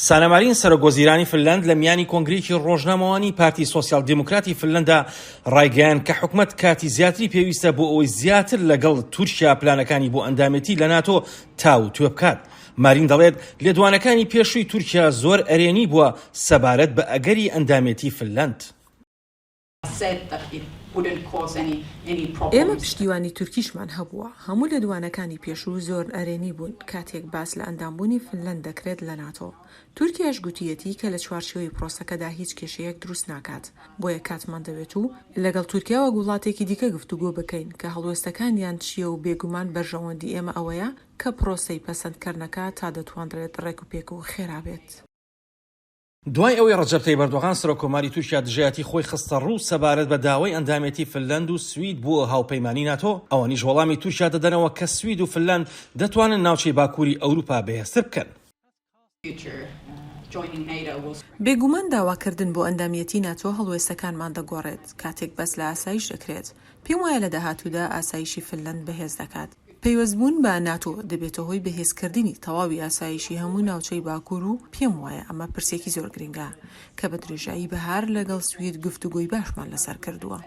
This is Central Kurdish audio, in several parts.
سانەمارین سەرۆکوەزیرانی فنلەند لە میانی کۆنگرێکی ڕۆژنامەوانی پارتی سۆسیال دیموکراتی فنلەندا ڕایگەیاند کە حکوومەت کاتی زیاتری پێویستە بۆ ئەوەی زیاتر لەگەڵ تورکیا پلانەکانی بۆ ئەندامەتی لە ناتۆ تاو توێ بکات. مارین دەڵێت لێدوانەکانی پێشووی تورکیا زۆر ئەرێنی بووە سەبارەت بە ئەگەری ئەندامەتی فنلەند. ئێمە پشتیوانی تورکیشمان هەبووە. هەموو لێدوانەکانی پێشوو زۆر ئەرێنی بوون کاتێک باس لە ئەندامبوونی فنلەند دەکرێت لە ناتۆ. تورکیاش گوتیەتی کە لە چوارچێوەی پرۆسەکەدا هیچ کێشەیەک دروست ناکات. بۆیە کاتمان دەوێت و لەگەڵ تورکیا و وڵاتێکی دیکە گفتوگۆ بکەین کە هەڵوێستەکانیان چییە و بێگومان بەرژەوەندی ئێمە ئەوەیە کە پرۆسەی پەسەندکردنەکە تا دەتوانرێت ڕێک و خێرا بێت. دوای ئەوەی ڕەجەب تەیب ئەردۆغان سەرۆکۆماری تورکیا دژایەتی خۆی خستە ڕوو سەبارەت بە داوای ئەندامەتی فنلەند و سوید بووە هاوپەیمانی ناتۆ، ئەوانیش وەڵامی تورکیا دەدەنەوە کە سوید و فنلەند دەتوانن ناوچەی باکووری ئەوروپا بەهێزتر بکەن. بێگومان داواکردن بۆ ئەندامیەتی ناتۆ هەڵوێستەکانمان دەگۆڕێت کاتێک بەس لە ئاسایش دەکرێت. پێم وایە لە داهاتوودا ئاسایشی فنلەند بەهێز دەکات. پەیوەستبوون بە ناتۆ دەبێتە هۆی بەهێزکردنی تەواوی ئاسایشی هەموو ناوچەی باکوور و پێم وایە ئەمە پرسێکی زۆر گرنگە کە بە درێژایی بەهار لەگەڵ سوید گفتوگۆی باشمان لەسەر کردووە.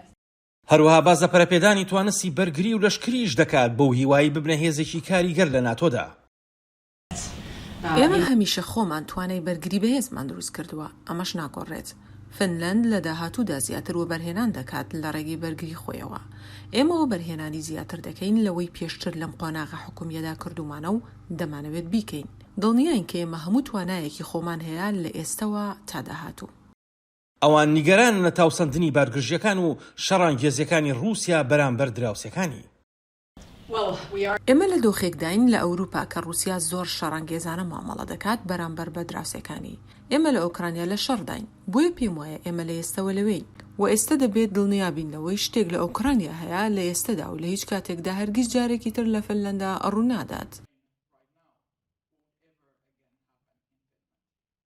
هەروەها باز لە پەرەپێدانی توانسی بەرگری و لەشکریش دەکات بەو هیوایی ببنە هێزێکی کاریگەر لە ناتۆدا. ئێمە هەمیشە خۆمان توانای بەرگری بەهێزمان دروست کردووە، ئەمەش ناگۆڕێت. فنلەند لە داهاتوودا زیاتر وەبەرهێنان دەکات لە ڕێگەی بەرگری خۆیەوە. ئێمە وەبەرهێنانی زیاتر دەکەین لەوەی پێشتر لەم قۆناغە حکومیەدا کردومانە و دەمانەوێت بیکەین. دڵنیاین کە ئێمە هەموو توانایەکی خۆمان هەیە لە ئێستەوە تا داهاتوو. ئەوان نیگەران لە تاوسەندنی بارگرژیەکان و شەڕانگێزیەکانی رووسیا بەرامبەر دراوسەکانی. ئێمە لە دۆخێکداین لە ئەوروپا کە رووسیا زۆر شەڕانگێزانە مامەڵە دەکات بەرامبەر بە دراوسەکانی. ئێمە لە ئۆکرانیا لە شەڕداین، بۆیە پێم وایە ئێمە لە ئێستەوە لەوەین و ئێستا دەبێت دڵنیابینەوەی شتێک لە ئۆکرانیا هەیە لە ئێستەدا و لە هیچ کاتێکدا هەرگیز جارێکی تر لە فنلەندا ڕوو نادات.